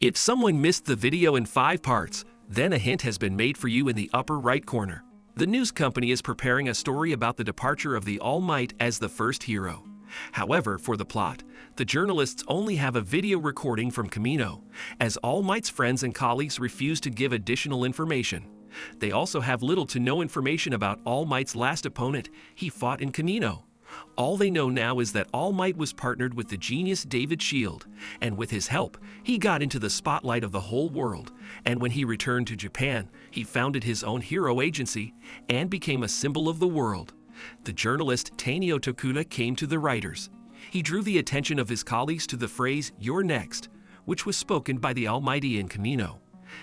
If someone missed the video in 5 parts, then a hint has been made for you in the upper right corner. The news company is preparing a story about the departure of the AII Might as the first hero. However, for the plot, the journalists only have a video recording from Camino, as AII Might's friends and colleagues refuse to give additional information. They also have little to no information about AII Might's last opponent he fought in Camino. All they know now is that AII Might was partnered with the genius David Shield, and with his help, he got into the spotlight of the whole world, and when he returned to Japan, he founded his own hero agency and became a symbol of the world. The journalist Tanio Tokuda came to the writers. He drew the attention of his colleagues to the phrase, "You're next," which was spoken by the Almighty in Camino.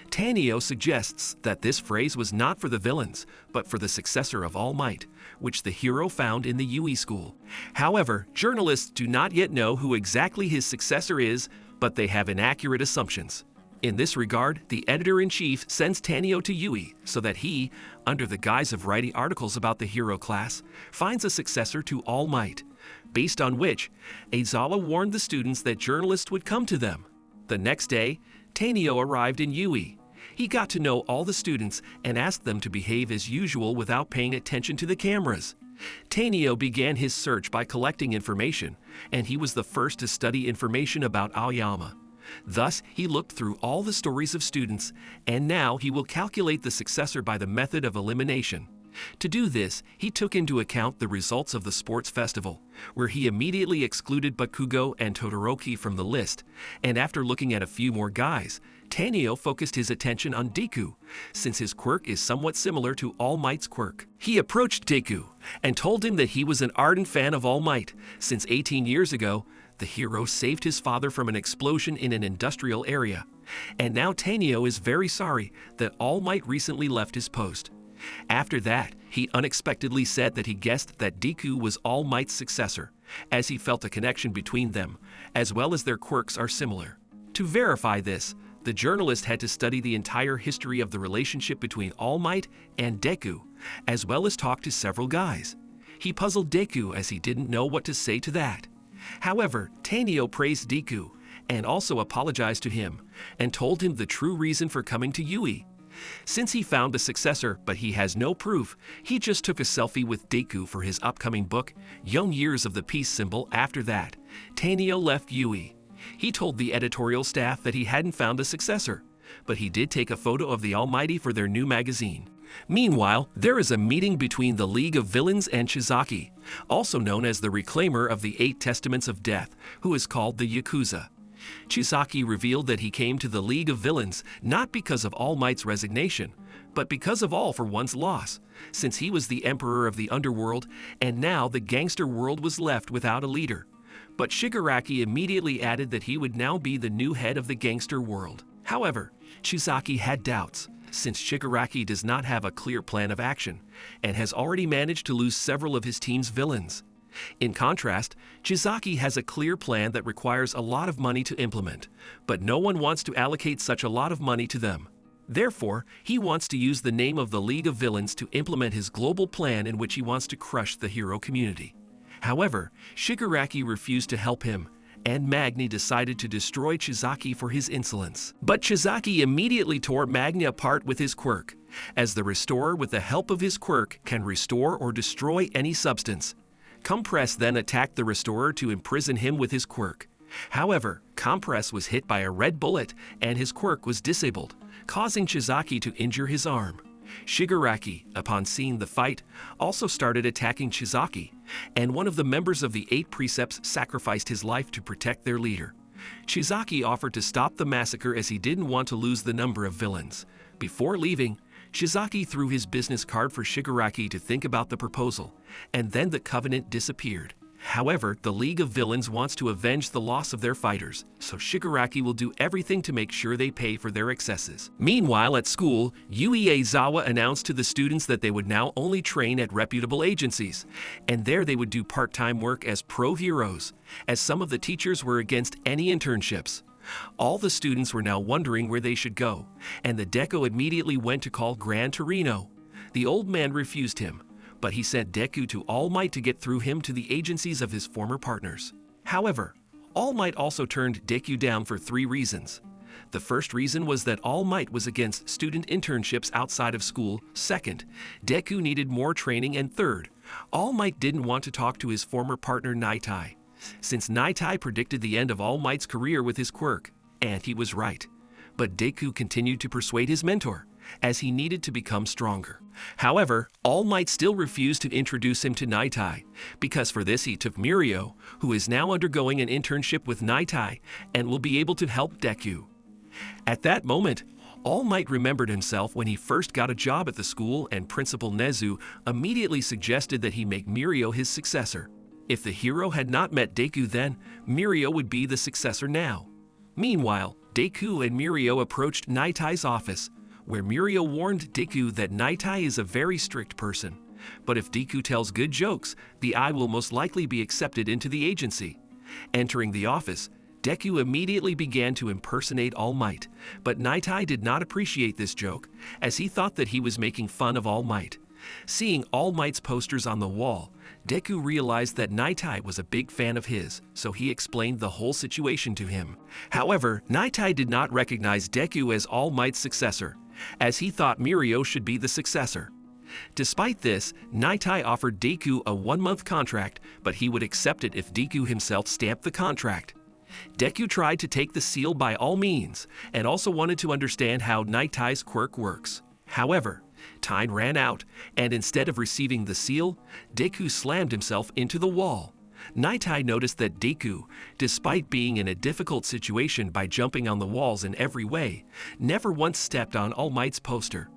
Tanio suggests that this phrase was not for the villains, but for the successor of AII Might, which the hero found in the Yui school. However, journalists do not yet know who exactly his successor is, but they have inaccurate assumptions. In this regard, the editor-in-chief sends Tanio to Yui so that he, under the guise of writing articles about the hero class, finds a successor to AII Might, based on which Aizawa warned the students that journalists would come to them. The next day, Tanio arrived in Yui. He got to know all the students and asked them to behave as usual without paying attention to the cameras. Tanio began his search by collecting information, and he was the first to study information about Aoyama. Thus, he looked through all the stories of students, and now he will calculate the successor by the method of elimination. To do this, he took into account the results of the sports festival, where he immediately excluded Bakugo and Todoroki from the list, and after looking at a few more guys, Tanio focused his attention on Deku, since his quirk is somewhat similar to AII Might's quirk. He approached Deku and told him that he was an ardent fan of AII Might, since 18 years ago, the hero saved his father from an explosion in an industrial area, and now Tanio is very sorry that AII Might recently left his post. After that, he unexpectedly said that he guessed that Deku was AII Might's successor, as he felt a connection between them, as well as their quirks are similar. To verify this, the journalist had to study the entire history of the relationship between AII Might and Deku, as well as talk to several guys. He puzzled Deku as he didn't know what to say to that. However, Tanio praised Deku, and also apologized to him, and told him the true reason for coming to Yui. Since he found a successor but he has no proof, he just took a selfie with Deku for his upcoming book, Young Years of the Peace Symbol. After that, Tanio left Yui. He told the editorial staff that he hadn't found a successor, but he did take a photo of the Almighty for their new magazine. Meanwhile, there is a meeting between the League of Villains and Shizaki, also known as the Reclaimer of the 8 Testaments of Death, who is called the Yakuza. Chisaki revealed that he came to the League of Villains not because of AII Might's resignation, but because of All for One's loss, since he was the emperor of the underworld and now the gangster world was left without a leader. But Shigaraki immediately added that he would now be the new head of the gangster world. However, Chisaki had doubts, since Shigaraki does not have a clear plan of action and has already managed to lose several of his team's villains. In contrast, Chisaki has a clear plan that requires a lot of money to implement, but no one wants to allocate such a lot of money to them. Therefore, he wants to use the name of the League of Villains to implement his global plan in which he wants to crush the hero community. However, Shigaraki refused to help him, and Magni decided to destroy Chisaki for his insolence. But Chisaki immediately tore Magni apart with his quirk, as the Restorer with the help of his quirk can restore or destroy any substance. Compress then attacked the Restorer to imprison him with his quirk. However, Compress was hit by a red bullet and his quirk was disabled, causing Chisaki to injure his arm. Shigaraki, upon seeing the fight, also started attacking Chisaki, and one of the members of the 8 Precepts sacrificed his life to protect their leader. Chisaki offered to stop the massacre as he didn't want to lose the number of villains. Before leaving, Chisaki threw his business card for Shigaraki to think about the proposal, and then the Covenant disappeared. However, the League of Villains wants to avenge the loss of their fighters, so Shigaraki will do everything to make sure they pay for their excesses. Meanwhile, at school, Yui Aizawa announced to the students that they would now only train at reputable agencies, and there they would do part-time work as pro-heroes, as some of the teachers were against any internships. All the students were now wondering where they should go, and the Deco immediately went to call Gran Torino. The old man refused him, but he sent Deku to AII Might to get through him to the agencies of his former partners. However, AII Might also turned Deku down for 3 reasons. The first reason was that All Might was against student internships outside of school. Second, Deku needed more training. And third, All Might didn't want to talk to his former partner Nightai, since Nightai predicted the end of All Might's career with his quirk, and he was right. But Deku continued to persuade his mentor, as he needed to become stronger. However, All Might still refused to introduce him to Nightai, because for this he took Mirio, who is now undergoing an internship with Nightai and will be able to help Deku. At that moment, All Might remembered himself when he first got a job at the school, and Principal Nezu immediately suggested that he make Mirio his successor. If the hero had not met Deku then, Mirio would be the successor now. Meanwhile, Deku and Mirio approached Nightai's office, where Mirio warned Deku that Nightai is a very strict person. But if Deku tells good jokes, the AII will most likely be accepted into the agency. Entering the office, Deku immediately began to impersonate All Might, but Nightai did not appreciate this joke, as he thought that he was making fun of All Might. Seeing All Might's posters on the wall, Deku realized that Nightai was a big fan of his, so he explained the whole situation to him. However, Nightai did not recognize Deku as All Might's successor, as he thought Mirio should be the successor. Despite this, Nightai offered Deku a 1-month contract, but he would accept it if Deku himself stamped the contract. Deku tried to take the seal by all means, and also wanted to understand how Nightai's quirk works. However, time ran out, and instead of receiving the seal, Deku slammed himself into the wall. Nightai noticed that Deku, despite being in a difficult situation by jumping on the walls in every way, never once stepped on All Might's poster.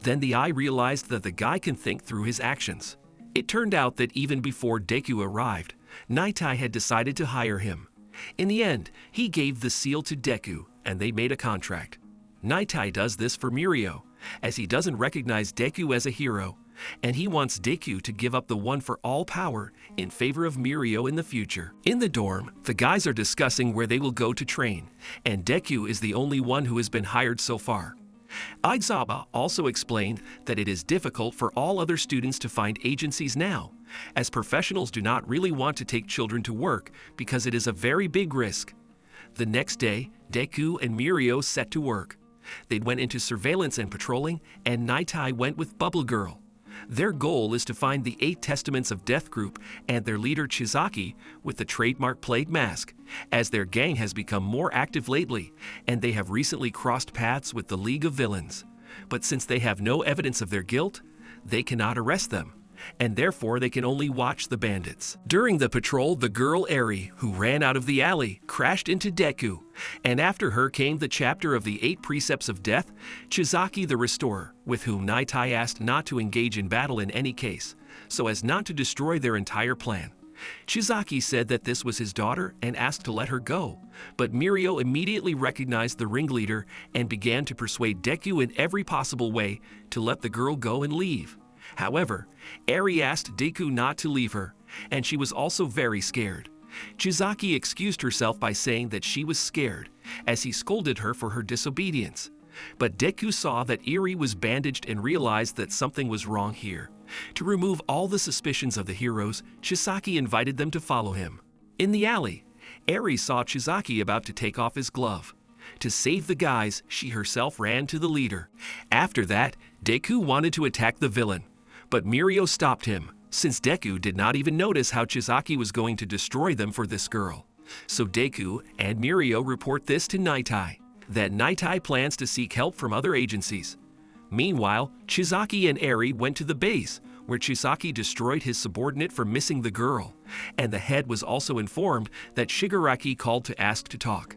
Then the AII realized that the guy can think through his actions. It turned out that even before Deku arrived, Nightai had decided to hire him. In the end, he gave the seal to Deku, and they made a contract. Nightai does this for Mirio, as he doesn't recognize Deku as a hero, and he wants Deku to give up the one-for-all power in favor of Mirio in the future. In the dorm, the guys are discussing where they will go to train, and Deku is the only one who has been hired so far. Aizawa also explained that it is difficult for all other students to find agencies now, as professionals do not really want to take children to work because it is a very big risk. The next day, Deku and Mirio set to work. They went into surveillance and patrolling, and Nightai went with Bubble Girl. Their goal is to find the 8 Testaments of Death group and their leader Chizaki with the trademark plague mask, as their gang has become more active lately, and they have recently crossed paths with the League of Villains. But since they have no evidence of their guilt, they cannot arrest them, and therefore they can only watch the bandits. During the patrol, the girl AII, who ran out of the alley, crashed into Deku, and after her came the chapter of the 8 Precepts of Death, Chizaki the Restorer, with whom Nightai asked not to engage in battle in any case, so as not to destroy their entire plan. Chizaki said that this was his daughter and asked to let her go, but Mirio immediately recognized the ringleader and began to persuade Deku in every possible way to let the girl go and leave. However, AII asked Deku not to leave her, and she was also very scared. Chizaki excused herself by saying that she was scared, as he scolded her for her disobedience. But Deku saw that AII was bandaged and realized that something was wrong here. To remove all the suspicions of the heroes, Chizaki invited them to follow him. In the alley, AII saw Chizaki about to take off his glove. To save the guys, she herself ran to the leader. After that, Deku wanted to attack the villain, but Mirio stopped him, since Deku did not even notice how Chizaki was going to destroy them for this girl. So Deku and Mirio report this to Nightai, that Nightai plans to seek help from other agencies. Meanwhile, Chizaki and AII went to the base, where Chizaki destroyed his subordinate for missing the girl, and the head was also informed that Shigaraki called to ask to talk.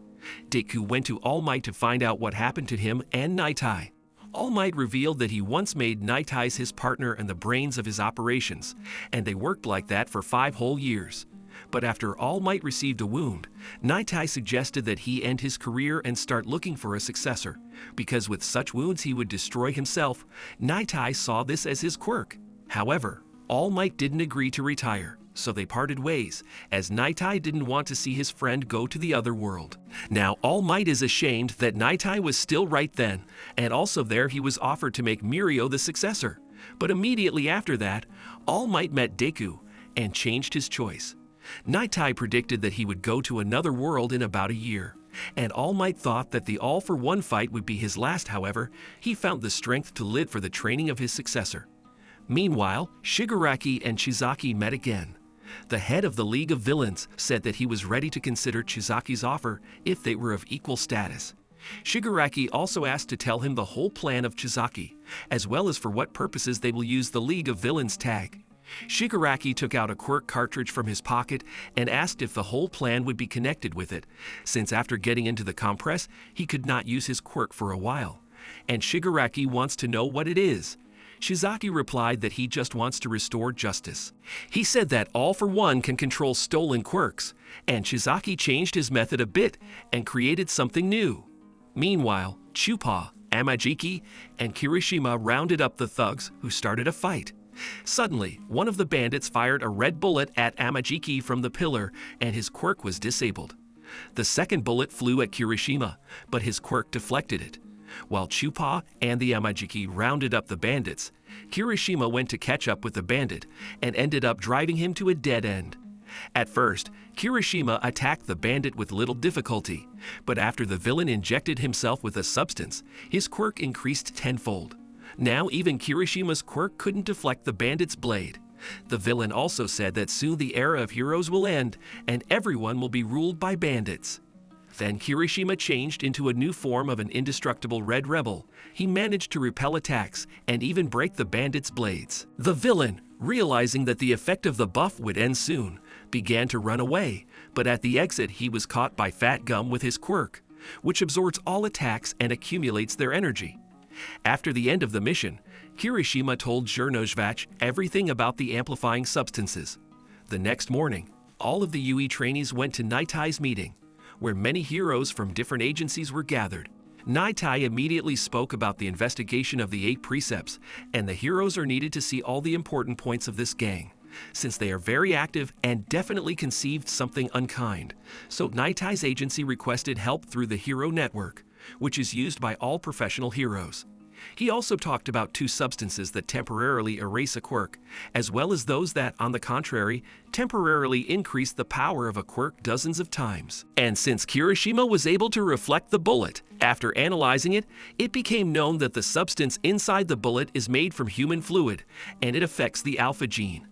Deku went to All Might to find out what happened to him and Nightai. All Might revealed that he once made Nightai his partner and the brains of his operations, and they worked like that for 5 whole years. But after All Might received a wound, Nightai suggested that he end his career and start looking for a successor, because with such wounds he would destroy himself. Nightai saw this as his quirk. However, All Might didn't agree to retire, so they parted ways, as Nightai didn't want to see his friend go to the other world. Now All Might is ashamed that Nightai was still right then, and also there he was offered to make Mirio the successor. But immediately after that, All Might met Deku and changed his choice. Nightai predicted that he would go to another world in about a year, And All Might thought that the all-for-one fight would be his last. However, he found the strength to live for the training of his successor. Meanwhile, Shigaraki and Chizaki met again. The head of the League of Villains said that he was ready to consider Chizaki's offer if they were of equal status. Shigaraki also asked to tell him the whole plan of Chizaki, as well as for what purposes they will use the League of Villains tag. Shigaraki took out a quirk cartridge from his pocket and asked if the whole plan would be connected with it, since after getting into the compress, he could not use his quirk for a while. And Shigaraki wants to know what it is. Chizaki replied that he just wants to restore justice. He said that All for One can control stolen quirks, and Chizaki changed his method a bit and created something new. Meanwhile, Chupa, Amajiki, and Kirishima rounded up the thugs who started a fight. Suddenly, one of the bandits fired a red bullet at Amajiki from the pillar, and his quirk was disabled. The second bullet flew at Kirishima, but his quirk deflected it. While Chupa and the Amajiki rounded up the bandits, Kirishima went to catch up with the bandit and ended up driving him to a dead end. At first, Kirishima attacked the bandit with little difficulty, but after the villain injected himself with a substance, his quirk increased tenfold. Now even Kirishima's quirk couldn't deflect the bandit's blade. The villain also said that soon the era of heroes will end and everyone will be ruled by bandits. Then Kirishima changed into a new form of an indestructible red rebel. He managed to repel attacks and even break the bandits' blades. The villain, realizing that the effect of the buff would end soon, began to run away, but at the exit he was caught by Fat Gum with his quirk, which absorbs all attacks and accumulates their energy. After the end of the mission, Kirishima told Zhernozhvach everything about the amplifying substances. The next morning, all of the UE trainees went to Nightai's meeting, where many heroes from different agencies were gathered. Nightai immediately spoke about the investigation of the 8 precepts, and the heroes are needed to see all the important points of this gang, since they are very active and definitely conceived something unkind. So Nightai's agency requested help through the Hero Network, which is used by all professional heroes. He also talked about 2 substances that temporarily erase a quirk, as well as those that, on the contrary, temporarily increase the power of a quirk dozens of times. And since Kirishima was able to reflect the bullet, after analyzing it, it became known that the substance inside the bullet is made from human fluid, and it affects the alpha gene.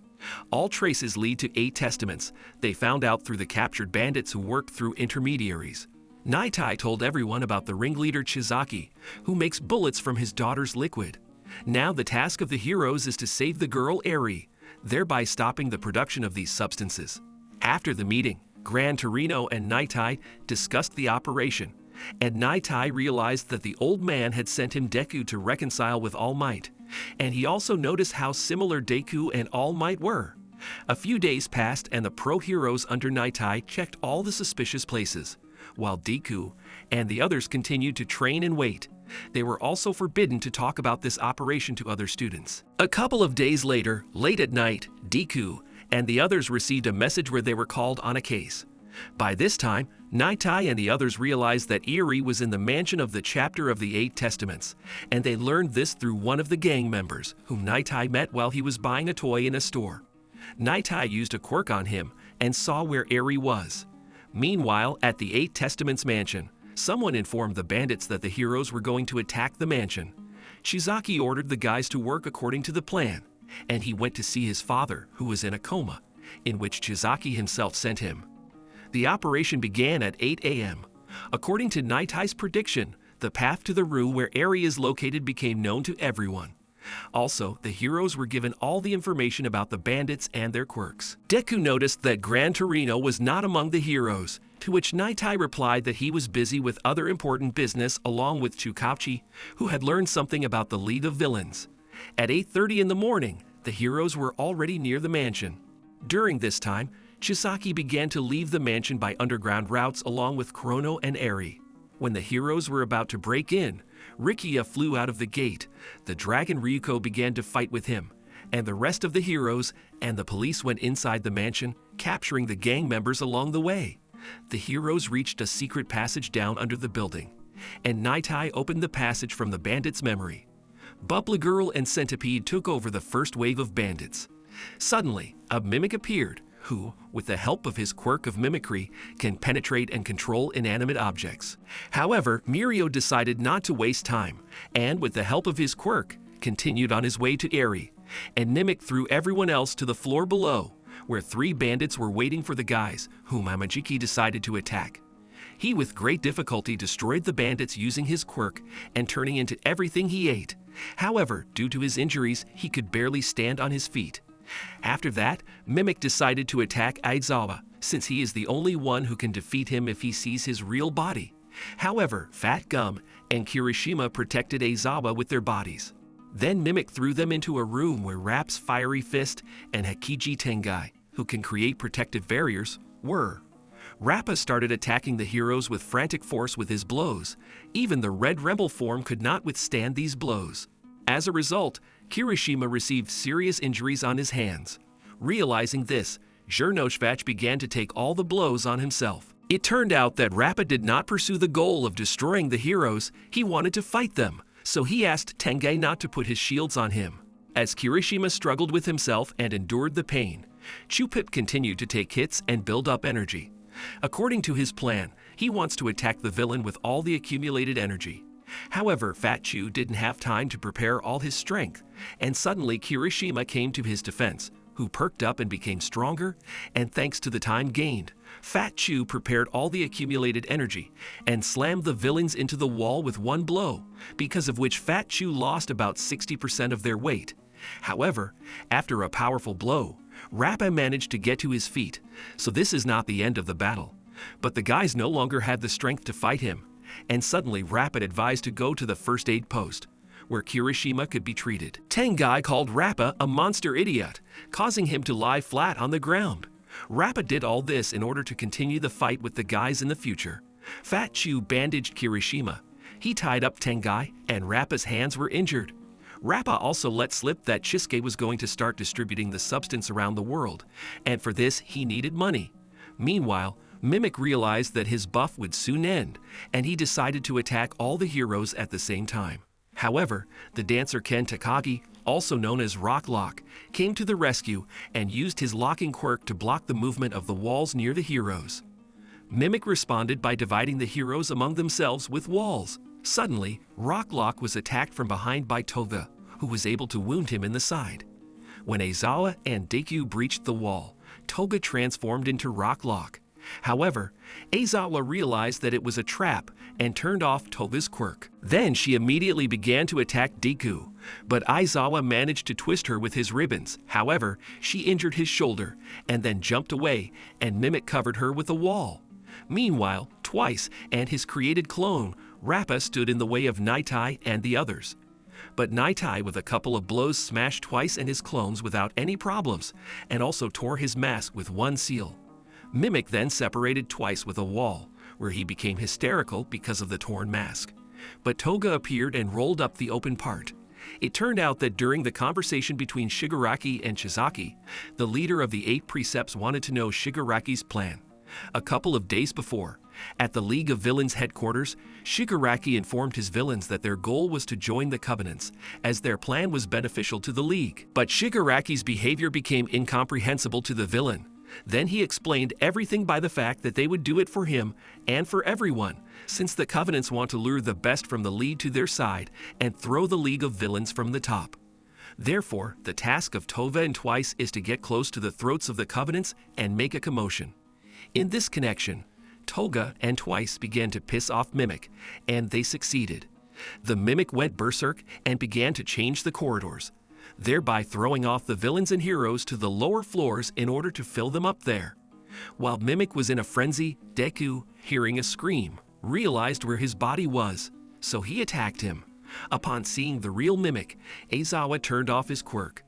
All traces lead to 8 testaments they found out through the captured bandits who worked through intermediaries. Nightai told everyone about the ringleader Chizaki, who makes bullets from his daughter's liquid. Now the task of the heroes is to save the girl AII, thereby stopping the production of these substances. After the meeting, Gran Torino and Nightai discussed the operation, and Nightai realized that the old man had sent him Deku to reconcile with All Might, and he also noticed how similar Deku and All Might were. A few days passed and the pro-heroes under Nightai checked all the suspicious places, while Deku and the others continued to train and wait. They were also forbidden to talk about this operation to other students. A couple of days later, late at night, Deku and the others received a message where they were called on a case. By this time, Nightai and the others realized that AII was in the mansion of the chapter of the 8 Testaments, and they learned this through one of the gang members, whom Nightai met while he was buying a toy in a store. Nightai used a quirk on him and saw where AII was. Meanwhile, at the 8 Testaments mansion, someone informed the bandits that the heroes were going to attack the mansion. Chizaki ordered the guys to work according to the plan, and he went to see his father, who was in a coma, in which Chizaki himself sent him. The operation began at 8 a.m. According to Nightai's prediction, the path to the room where AII is located became known to everyone. Also, the heroes were given all the information about the bandits and their quirks. Deku noticed that Gran Torino was not among the heroes, to which Nightai replied that he was busy with other important business along with Chukauchi, who had learned something about the League of Villains. At 8:30 in the morning, the heroes were already near the mansion. During this time, Chisaki began to leave the mansion by underground routes along with Chrono and AII. When the heroes were about to break in, Rikia flew out of the gate. The dragon Ryuko began to fight with him, and the rest of the heroes and the police went inside the mansion, capturing the gang members along the way. The heroes reached a secret passage down under the building, and Nightai opened the passage from the bandits' memory. Bubble Girl and Centipede took over the first wave of bandits. Suddenly, a mimic appeared, who, with the help of his quirk of mimicry, can penetrate and control inanimate objects. However, Mirio decided not to waste time, and with the help of his quirk, continued on his way to AII, and Mimic threw everyone else to the floor below, where 3 bandits were waiting for the guys, whom Amajiki decided to attack. He with great difficulty destroyed the bandits using his quirk and turning into everything he ate. However, due to his injuries, he could barely stand on his feet. After that, Mimic decided to attack Aizawa, since he is the only one who can defeat him if he sees his real body. However, Fat Gum and Kirishima protected Aizawa with their bodies. Then Mimic threw them into a room where Rap's Fiery Fist and Hakiji Tengai, who can create protective barriers, were. Rappa started attacking the heroes with frantic force with his blows. Even the Red Rebel form could not withstand these blows. As a result, Kirishima received serious injuries on his hands. Realizing this, Zernoshvach began to take all the blows on himself. It turned out that Rappa did not pursue the goal of destroying the heroes, he wanted to fight them, so he asked Tengai not to put his shields on him. As Kirishima struggled with himself and endured the pain, Chupip continued to take hits and build up energy. According to his plan, he wants to attack the villain with all the accumulated energy. However, Fat Chew didn't have time to prepare all his strength, and suddenly Kirishima came to his defense, who perked up and became stronger, and thanks to the time gained, Fat Chew prepared all the accumulated energy and slammed the villains into the wall with one blow, because of which Fat Chew lost about 60% of their weight. However, after a powerful blow, Rappa managed to get to his feet, so this is not the end of the battle. But the guys no longer had the strength to fight him, and suddenly Rappa advised to go to the first aid post, where Kirishima could be treated. Tengai called Rappa a monster idiot, causing him to lie flat on the ground. Rappa did all this in order to continue the fight with the guys in the future. Fat Chew bandaged Kirishima. He tied up Tengai, and Rappa's hands were injured. Rappa also let slip that Chisuke was going to start distributing the substance around the world, and for this he needed money. Meanwhile, Mimic realized that his buff would soon end, and he decided to attack all the heroes at the same time. However, the dancer Ken Takagi, also known as Rock Lock, came to the rescue and used his locking quirk to block the movement of the walls near the heroes. Mimic responded by dividing the heroes among themselves with walls. Suddenly, Rock Lock was attacked from behind by Toga, who was able to wound him in the side. When Aizawa and Deku breached the wall, Toga transformed into Rock Lock. However, Aizawa realized that it was a trap and turned off Toga's quirk. Then she immediately began to attack Deku, but Aizawa managed to twist her with his ribbons. However, she injured his shoulder and then jumped away, and Mimic covered her with a wall. Meanwhile, Twice and his created clone, Rappa, stood in the way of Nightai and the others. But Nightai with a couple of blows smashed Twice and his clones without any problems, and also tore his mask with one seal. Mimic then separated Twice with a wall, where he became hysterical because of the torn mask. But Toga appeared and rolled up the open part. It turned out that during the conversation between Shigaraki and Chizaki, the leader of the 8 Precepts wanted to know Shigaraki's plan. A couple of days before, at the League of Villains headquarters, Shigaraki informed his villains that their goal was to join the Covenants, as their plan was beneficial to the League. But Shigaraki's behavior became incomprehensible to the villain. Then he explained everything by the fact that they would do it for him and for everyone, since the Covenants want to lure the best from the League to their side and throw the League of Villains from the top. Therefore, the task of Toga and Twice is to get close to the throats of the Covenants and make a commotion. In this connection, Toga and Twice began to piss off Mimic, and they succeeded. The Mimic went berserk and began to change the corridors, thereby throwing off the villains and heroes to the lower floors in order to fill them up there. While Mimic was in a frenzy, Deku, hearing a scream, realized where his body was, so he attacked him. Upon seeing the real Mimic, Aizawa turned off his quirk.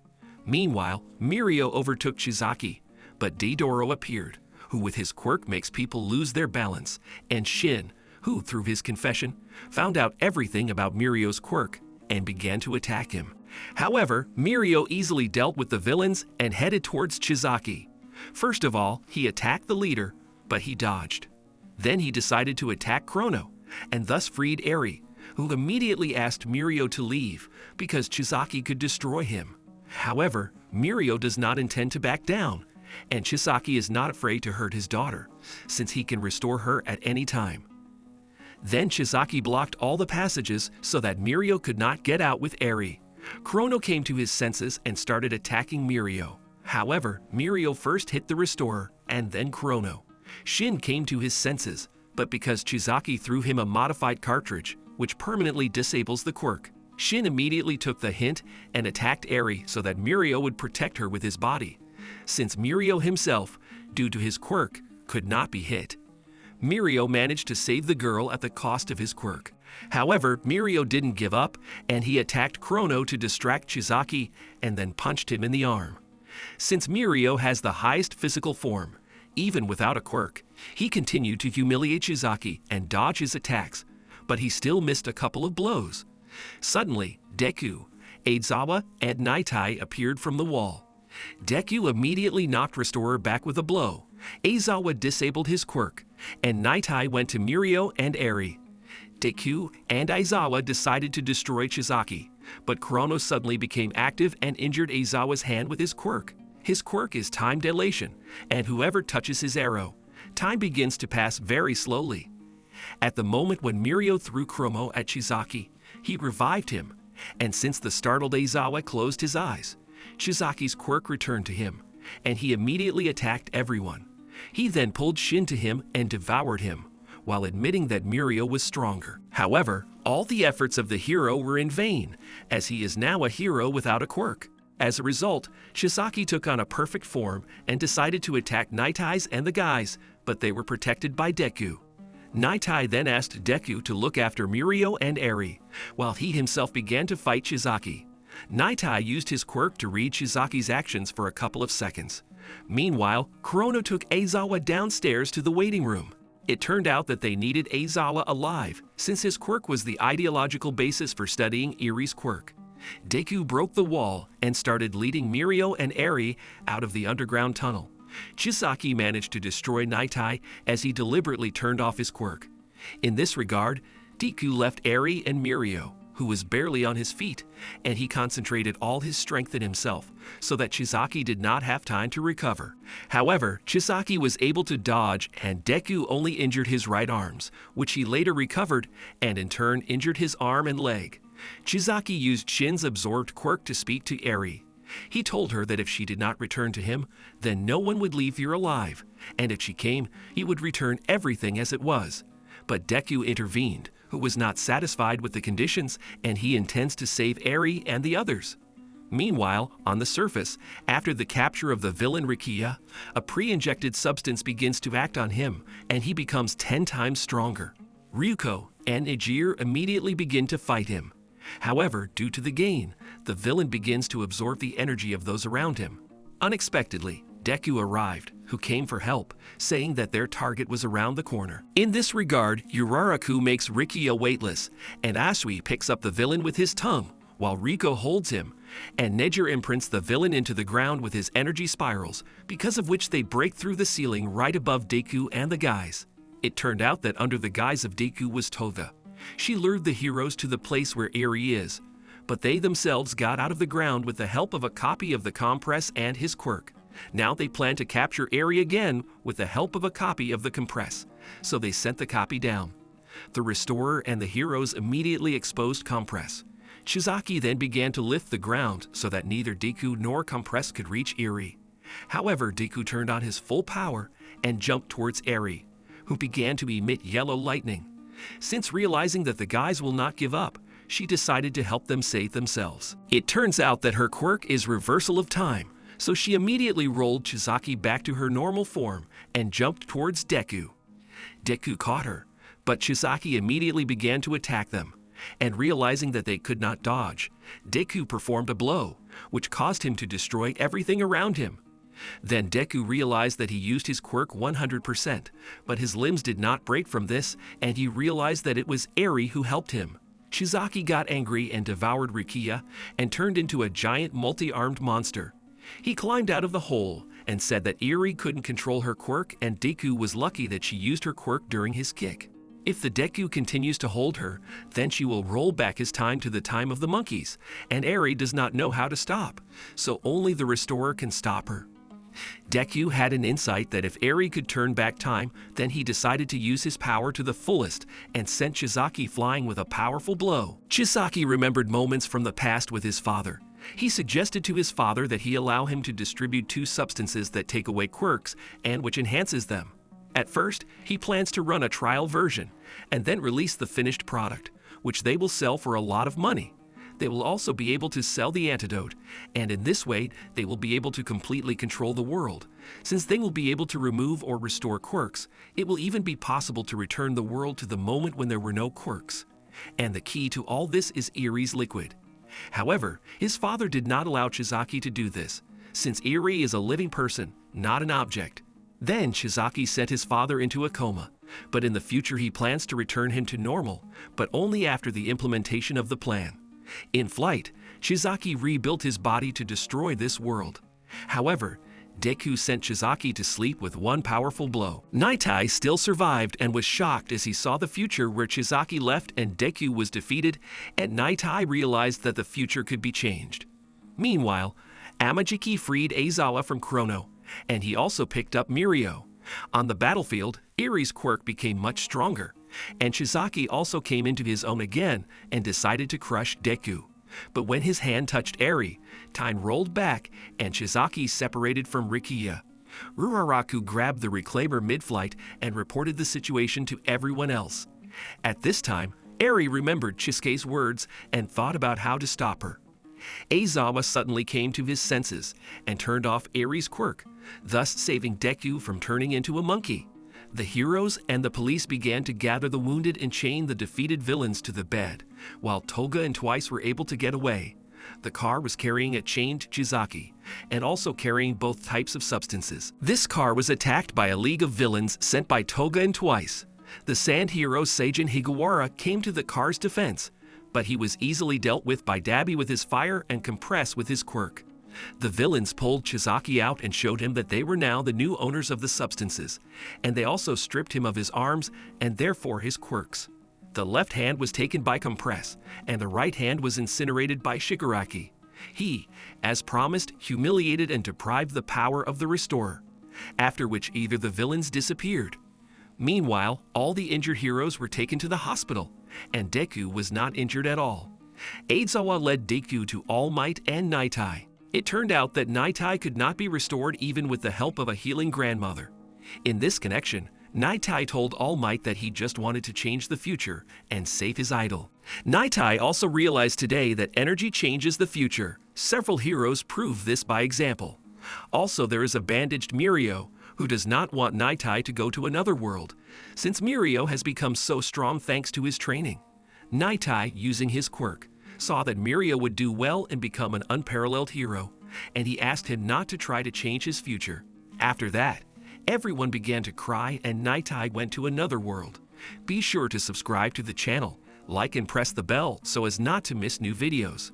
Meanwhile, Mirio overtook Chizaki, but Midoro appeared, who with his quirk makes people lose their balance, and Shin, who through his confession, found out everything about Mirio's quirk and began to attack him. However, Mirio easily dealt with the villains and headed towards Chizaki. First of all, he attacked the leader, but he dodged. Then he decided to attack Chrono, and thus freed Eri, who immediately asked Mirio to leave because Chizaki could destroy him. However, Mirio does not intend to back down, and Chisaki is not afraid to hurt his daughter, since he can restore her at any time. Then Chisaki blocked all the passages so that Mirio could not get out with Eri. Chrono came to his senses and started attacking Mirio. However, Mirio first hit the restorer, and then Chrono. Shin came to his senses, but because Chisaki threw him a modified cartridge, which permanently disables the quirk, Shin immediately took the hint and attacked Eri so that Mirio would protect her with his body, since Mirio himself, due to his quirk, could not be hit. Mirio managed to save the girl at the cost of his quirk. However, Mirio didn't give up, and he attacked Chrono to distract Chisaki and then punched him in the arm. Since Mirio has the highest physical form, even without a quirk, he continued to humiliate Chisaki and dodge his attacks, but he still missed a couple of blows. Suddenly, Deku, Aizawa, and Naitai appeared from the wall. Deku immediately knocked Restorer back with a blow. Aizawa disabled his quirk, and Naitai went to Mirio and Eri. Deku and Aizawa decided to destroy Chisaki, but Chrono suddenly became active and injured Aizawa's hand with his quirk. His quirk is time dilation, and whoever touches his arrow, time begins to pass very slowly. At the moment when Mirio threw Chrono at Chisaki, he revived him, and since the startled Aizawa closed his eyes, Chisaki's quirk returned to him, and he immediately attacked everyone. He then pulled Shin to him and devoured him, while admitting that Mirio was stronger. However, all the efforts of the hero were in vain, as he is now a hero without a quirk. As a result, Chisaki took on a perfect form and decided to attack Naitai's and the guys, but they were protected by Deku. Naitai then asked Deku to look after Mirio and Eri, while he himself began to fight Chisaki. Naitai used his quirk to read Chisaki's actions for a couple of seconds. Meanwhile, Chrono took Aizawa downstairs to the waiting room. It turned out that they needed Aizawa alive, since his quirk was the ideological basis for studying Eri's quirk. Deku broke the wall and started leading Mirio and Eri out of the underground tunnel. Chisaki managed to destroy Naitai as he deliberately turned off his quirk. In this regard, Deku left Eri and Mirio, who was barely on his feet, and he concentrated all his strength in himself so that Chisaki did not have time to recover. However, Chisaki was able to dodge, and Deku only injured his right arms, which he later recovered and in turn injured his arm and leg. Chisaki used Shin's absorbed quirk to speak to Eri. He told her that if she did not return to him, then no one would leave here alive, and if she came, he would return everything as it was. But Deku intervened, who was not satisfied with the conditions, and he intends to save Eri and the others. Meanwhile, on the surface, after the capture of the villain Rikiya, a pre-injected substance begins to act on him, and he becomes 10 times stronger. Ryuko and Ejir immediately begin to fight him. However, due to the gain, the villain begins to absorb the energy of those around him. Unexpectedly, Deku arrived, who came for help, saying that their target was around the corner. In this regard, Uraraku makes Rikiya weightless, and Asui picks up the villain with his tongue, while Riko holds him, and Neger imprints the villain into the ground with his energy spirals, because of which they break through the ceiling right above Deku and the guys. It turned out that under the guise of Deku was Toga. She lured the heroes to the place where Eri is, but they themselves got out of the ground with the help of a copy of the compress and his quirk. Now they plan to capture Eri again with the help of a copy of the compress, so they sent the copy down. The Restorer and the heroes immediately exposed compress. Chisaki then began to lift the ground so that neither Deku nor compress could reach Eri. However, Deku turned on his full power and jumped towards Eri, who began to emit yellow lightning. Since realizing that the guys will not give up, she decided to help them save themselves. It turns out that her quirk is reversal of time, so she immediately rolled Chisaki back to her normal form and jumped towards Deku. Deku caught her, but Chisaki immediately began to attack them, and realizing that they could not dodge, Deku performed a blow, which caused him to destroy everything around him. Then Deku realized that he used his quirk 100%, but his limbs did not break from this, and he realized that it was Eri who helped him. Chisaki got angry and devoured Rikiya and turned into a giant multi-armed monster. He climbed out of the hole and said that Eri couldn't control her quirk, and Deku was lucky that she used her quirk during his kick. If the Deku continues to hold her, then she will roll back his time to the time of the monkeys, and Eri does not know how to stop, so only the Restorer can stop her. Deku had an insight that if Eri could turn back time, then he decided to use his power to the fullest and sent Chizaki flying with a powerful blow. Chizaki remembered moments from the past with his father. He suggested to his father that he allow him to distribute two substances that take away quirks and which enhances them. At first, he plans to run a trial version and then release the finished product, which they will sell for a lot of money. They will also be able to sell the antidote, and in this way, they will be able to completely control the world. Since they will be able to remove or restore quirks, it will even be possible to return the world to the moment when there were no quirks. And the key to all this is Eri's liquid. However, his father did not allow Chizaki to do this, since Eri is a living person, not an object. Then Chizaki sent his father into a coma, but in the future he plans to return him to normal, but only after the implementation of the plan. In flight, Chizaki rebuilt his body to destroy this world. However, Deku sent Chizaki to sleep with one powerful blow. Nightai still survived and was shocked as he saw the future where Chizaki left and Deku was defeated, and Nightai realized that the future could be changed. Meanwhile, Amajiki freed Aizawa from Chrono, and he also picked up Mirio. On the battlefield, Eri's quirk became much stronger, and Chizaki also came into his own again and decided to crush Deku. But when his hand touched Eri, time rolled back and Chizaki separated from Rikiya. Ruaraku grabbed the Reclaimer mid-flight and reported the situation to everyone else. At this time, Eri remembered Chisuke's words and thought about how to stop her. Aizawa suddenly came to his senses and turned off Eri's quirk, thus saving Deku from turning into a monkey. The heroes and the police began to gather the wounded and chain the defeated villains to the bed, while Toga and Twice were able to get away. The car was carrying a chained Chizaki, and also carrying both types of substances. This car was attacked by a league of villains sent by Toga and Twice. The sand hero Seijin Higawara came to the car's defense, but he was easily dealt with by Dabi with his fire and Compress with his quirk. The villains pulled Chizaki out and showed him that they were now the new owners of the substances, and they also stripped him of his arms and therefore his quirks. The left hand was taken by Compress, and the right hand was incinerated by Shigaraki. He, as promised, humiliated and deprived the power of the Restorer, after which either the villains disappeared. Meanwhile, all the injured heroes were taken to the hospital, and Deku was not injured at all. Aizawa led Deku to All Might and Nightai. It turned out that Nightai could not be restored even with the help of a healing grandmother. In this connection, Nightai told All Might that he just wanted to change the future and save his idol. Nightai also realized today that energy changes the future. Several heroes prove this by example. Also, there is a bandaged Mirio, who does not want Nightai to go to another world, since Mirio has become so strong thanks to his training. Nightai, using his quirk, saw that Mirio would do well and become an unparalleled hero, and he asked him not to try to change his future. After that, everyone began to cry and Nightai went to another world. Be sure to subscribe to the channel, like and press the bell so as not to miss new videos.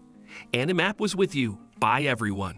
AniMap was with you. Bye everyone.